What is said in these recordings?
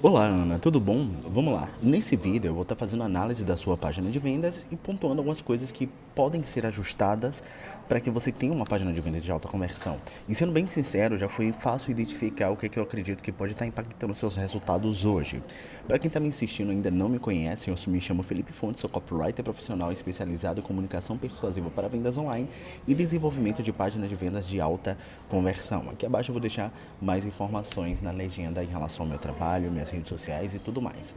Olá, Ana, tudo bom? Vamos lá. Nesse vídeo eu vou estar fazendo análise da sua página de vendas e pontuando algumas coisas que podem ser ajustadas para que você tenha uma página de vendas de alta conversão. E sendo bem sincero, já foi fácil identificar o que eu acredito que pode estar impactando seus resultados hoje. Para quem está me assistindo e ainda não me conhece, eu me chamo Felipe Fontes, sou copywriter profissional especializado em comunicação persuasiva para vendas online e desenvolvimento de páginas de vendas de alta conversão. Aqui abaixo eu vou deixar mais informações na legenda em relação ao meu trabalho, minhas redes sociais e tudo mais.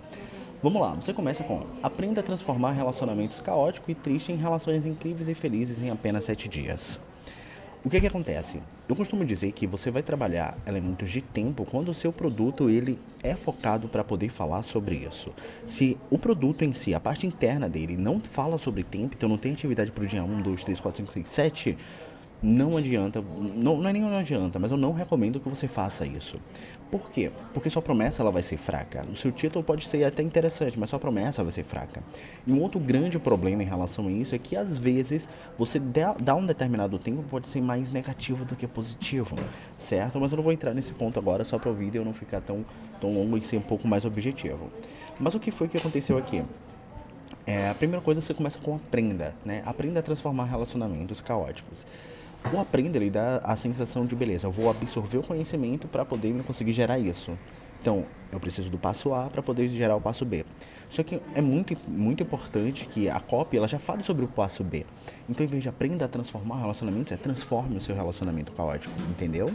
Vamos lá, você começa com: aprenda a transformar relacionamentos caóticos e tristes em relações incríveis e felizes em apenas 7 dias. O que acontece? Eu costumo dizer que você vai trabalhar elementos de tempo quando o seu produto ele é focado para poder falar sobre isso. Se o produto em si, a parte interna dele, não fala sobre tempo, então não tem atividade para o dia 1, 2, 3, 4, 5, 6, 7, não adianta, não é nem não adianta, mas eu não recomendo que você faça isso. Por quê? Porque sua promessa ela vai ser fraca. O seu título pode ser até interessante, mas sua promessa vai ser fraca. E um outro grande problema em relação a isso é que às vezes você dá um determinado tempo pode ser mais negativo do que positivo, certo? Mas eu não vou entrar nesse ponto agora, só para o vídeo não ficar tão longo e ser um pouco mais objetivo. Mas o que foi que aconteceu aqui? A primeira coisa você começa com aprenda, né? Aprenda a transformar relacionamentos caóticos. O aprenda ele dá a sensação de beleza, eu vou absorver o conhecimento para poder conseguir gerar isso. Então, eu preciso do passo A para poder gerar o passo B. Só que é muito importante que a copy ela já fale sobre o passo B. Então, em vez de aprenda a transformar relacionamentos, transforme o seu relacionamento caótico, entendeu?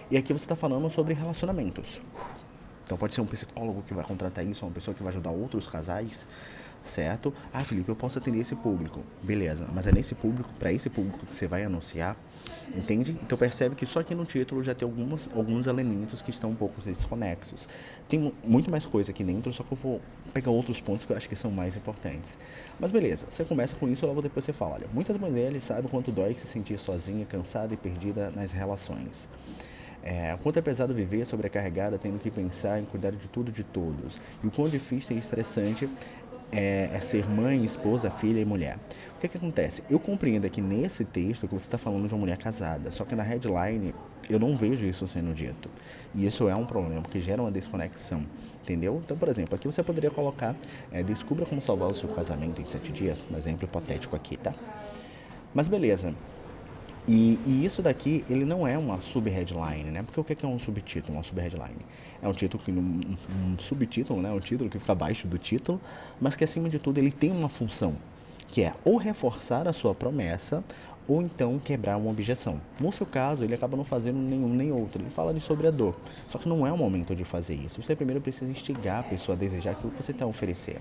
E aqui você está falando sobre relacionamentos. Então pode ser um psicólogo que vai contratar isso, uma pessoa que vai ajudar outros casais, certo? Ah, Felipe, eu posso atender esse público. Beleza, mas é nesse público, para esse público que você vai anunciar, entende? Então percebe que só aqui no título já tem alguns elementos que estão um pouco desconexos. Tem muito mais coisa aqui dentro, só que eu vou pegar outros pontos que eu acho que são mais importantes. Mas beleza, você começa com isso e logo depois você fala: olha, muitas mulheres sabem o quanto dói se sentir sozinha, cansada e perdida nas relações. Quanto é pesado viver sobrecarregada, tendo que pensar em cuidar de tudo e de todos. E o quão difícil e estressante é ser mãe, esposa, filha e mulher. O que acontece? Eu compreendo que nesse texto que você está falando de uma mulher casada, só que na headline eu não vejo isso sendo dito. E isso é um problema, porque gera uma desconexão, entendeu? Então, por exemplo, aqui você poderia colocar: descubra como salvar o seu casamento em 7 dias, um exemplo hipotético aqui, tá? Mas beleza. E isso daqui, ele não é uma sub-headline, né? Porque o que é um subtítulo, uma sub-headline? É um título que, um subtítulo, né? Um título que fica abaixo do título, mas que acima de tudo ele tem uma função, que é ou reforçar a sua promessa, ou então quebrar uma objeção. No seu caso, ele acaba não fazendo nenhum nem outro. Ele fala sobre a dor. Só que não é o momento de fazer isso. Você primeiro precisa instigar a pessoa a desejar aquilo que você tem a oferecer.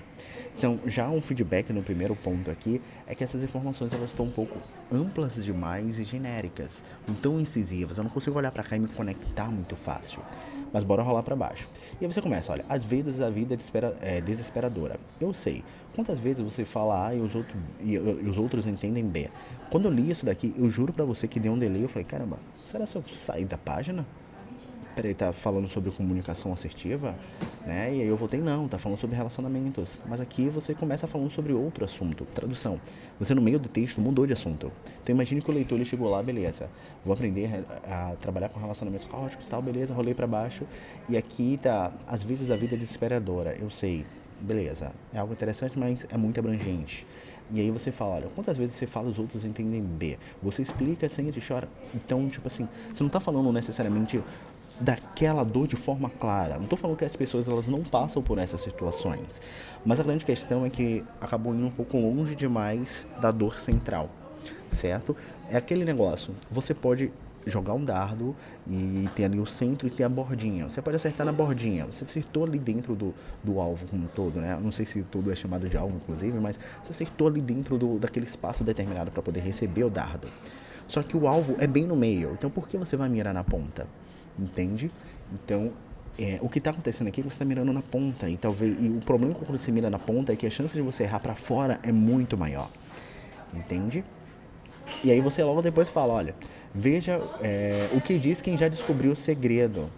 Então, já um feedback no primeiro ponto aqui é que essas informações elas estão um pouco amplas demais e genéricas, não tão incisivas. Eu não consigo olhar para cá e me conectar muito fácil. Mas bora rolar para baixo. E aí você começa: olha, às vezes a vida é desesperadora. Eu sei. Quantas vezes você fala A e os outros entendem B? Quando eu li isso daqui, eu juro pra você que deu um delay. Eu falei: caramba, será que eu saí da página? Peraí, tá falando sobre comunicação assertiva, né? E aí eu voltei: não, tá falando sobre relacionamentos. Mas aqui você começa falando sobre outro assunto. Tradução: você no meio do texto mudou de assunto. Então imagine que o leitor ele chegou lá: beleza, vou aprender a trabalhar com relacionamentos caóticos e tal, beleza, rolei pra baixo. E aqui tá: às vezes a vida é desesperadora. Eu sei, beleza, é algo interessante, mas é muito abrangente. E aí você fala: olha, quantas vezes você fala os outros entendem B? Você explica, sente, chora. Então, tipo assim, você não tá falando necessariamente daquela dor de forma clara. Não estou falando que as pessoas elas não passam por essas situações, mas a grande questão é que acabou indo um pouco longe demais da dor central, certo? É aquele negócio, você pode jogar um dardo e ter ali o centro e ter a bordinha. Você pode acertar na bordinha. Você acertou ali dentro do alvo como um todo, né? Não sei se tudo é chamado de alvo, inclusive, mas você acertou ali dentro daquele espaço determinado para poder receber o dardo. Só que o alvo é bem no meio. Então por que você vai mirar na ponta? Entende? Então, o que está acontecendo aqui é que você está mirando na ponta. E o problema quando você mira na ponta é que a chance de você errar para fora é muito maior. Entende? E aí você logo depois fala: olha, veja o que diz quem já descobriu o segredo.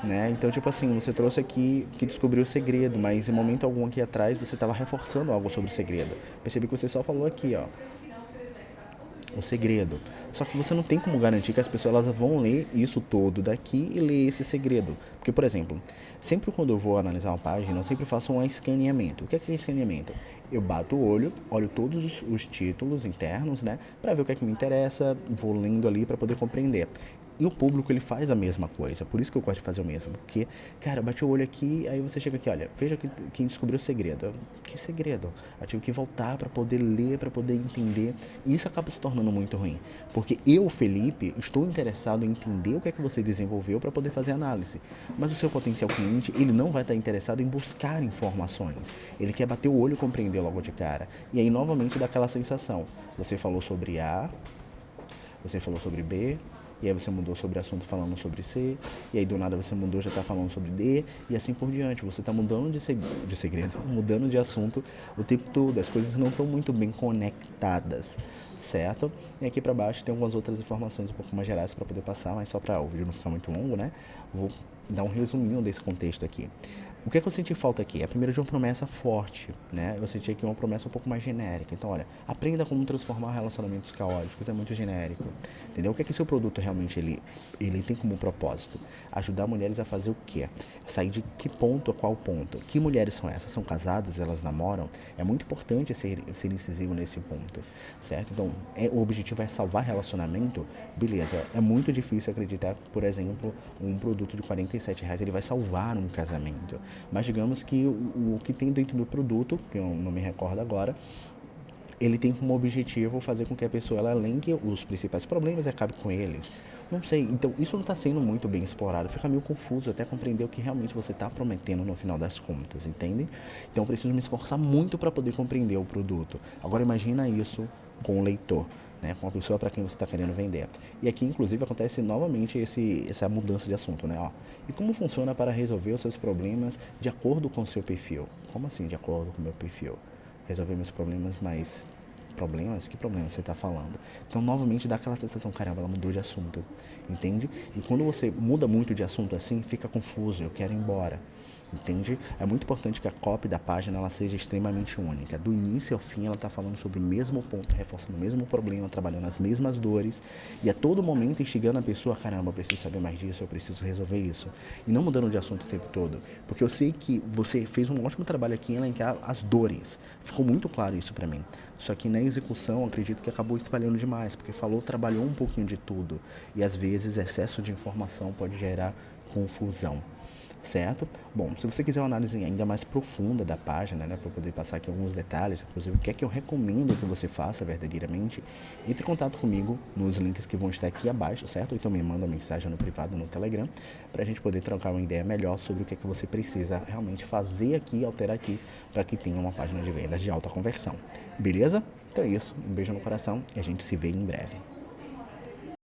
Né? Então, tipo assim, você trouxe aqui que descobriu o segredo, mas em momento algum aqui atrás você estava reforçando algo sobre o segredo. Percebi que você só falou aqui, ó, o segredo. Só que você não tem como garantir que as pessoas elas vão ler isso todo daqui e ler esse segredo. Porque, por exemplo, sempre quando eu vou analisar uma página, eu sempre faço um escaneamento. O que é escaneamento? Eu bato o olho, olho todos os títulos internos, né, para ver o que é que me interessa, vou lendo ali para poder compreender. E o público, ele faz a mesma coisa. Por isso que eu gosto de fazer o mesmo. Porque, cara, bate o olho aqui, aí você chega aqui, olha, veja quem descobriu o segredo. Que segredo? Eu tive que voltar para poder ler, para poder entender. E isso acaba se tornando muito ruim. Porque eu, Felipe, estou interessado em entender o que é que você desenvolveu para poder fazer análise. Mas o seu potencial cliente, ele não vai estar interessado em buscar informações. Ele quer bater o olho e compreender logo de cara. E aí, novamente, dá aquela sensação. Você falou sobre A, você falou sobre B, e aí você mudou sobre assunto falando sobre C, e aí do nada você mudou, já está falando sobre D, e assim por diante. Você está mudando de segredo, mudando de assunto o tempo todo. As coisas não estão muito bem conectadas, certo? E aqui para baixo tem algumas outras informações um pouco mais gerais para poder passar, mas só para o vídeo não ficar muito longo, né? Vou dar um resuminho desse contexto aqui. O que é que eu senti falta aqui? É primeiro de uma promessa forte, né? Eu senti aqui uma promessa um pouco mais genérica. Então, olha, aprenda como transformar relacionamentos caóticos, é muito genérico, entendeu? O que é que seu produto realmente ele tem como propósito? Ajudar mulheres a fazer o quê? Sair de que ponto a qual ponto? Que mulheres são essas? São casadas? Elas namoram? É muito importante ser incisivo nesse ponto, certo? Então, o objetivo é salvar relacionamento? Beleza, é muito difícil acreditar que, por exemplo, um produto de R$ 47 ele vai salvar um casamento. Mas digamos que o que tem dentro do produto, que eu não me recordo agora, ele tem como objetivo fazer com que a pessoa ela elenque os principais problemas e acabe com eles. Não sei, então isso não está sendo muito bem explorado, fica meio confuso até compreender o que realmente você está prometendo no final das contas, entende? Então eu preciso me esforçar muito para poder compreender o produto. Agora imagina isso com o leitor, né, com a pessoa para quem você está querendo vender. E aqui, inclusive, acontece novamente essa mudança de assunto, né? Ó, e como funciona para resolver os seus problemas de acordo com o seu perfil? Como assim, de acordo com o meu perfil? Resolver meus problemas, mas problemas? Que problemas você está falando? Então, novamente, dá aquela sensação, caramba, ela mudou de assunto, entende? E quando você muda muito de assunto assim, fica confuso, eu quero ir embora. Entende? É muito importante que a copy da página ela seja extremamente única. Do início ao fim, ela está falando sobre o mesmo ponto, reforçando o mesmo problema, trabalhando as mesmas dores e a todo momento instigando a pessoa, caramba, eu preciso saber mais disso, eu preciso resolver isso. E não mudando de assunto o tempo todo. Porque eu sei que você fez um ótimo trabalho aqui em elencar as dores. Ficou muito claro isso para mim. Só que na execução, acredito que acabou espalhando demais, porque trabalhou um pouquinho de tudo. E às vezes excesso de informação pode gerar confusão. Certo? Bom, se você quiser uma análise ainda mais profunda da página, né, para poder passar aqui alguns detalhes, inclusive o que é que eu recomendo que você faça verdadeiramente, entre em contato comigo nos links que vão estar aqui abaixo, certo? Então me manda uma mensagem no privado no Telegram, para a gente poder trocar uma ideia melhor sobre o que é que você precisa realmente fazer aqui, alterar aqui, para que tenha uma página de vendas de alta conversão. Beleza? Então é isso, um beijo no coração e a gente se vê em breve.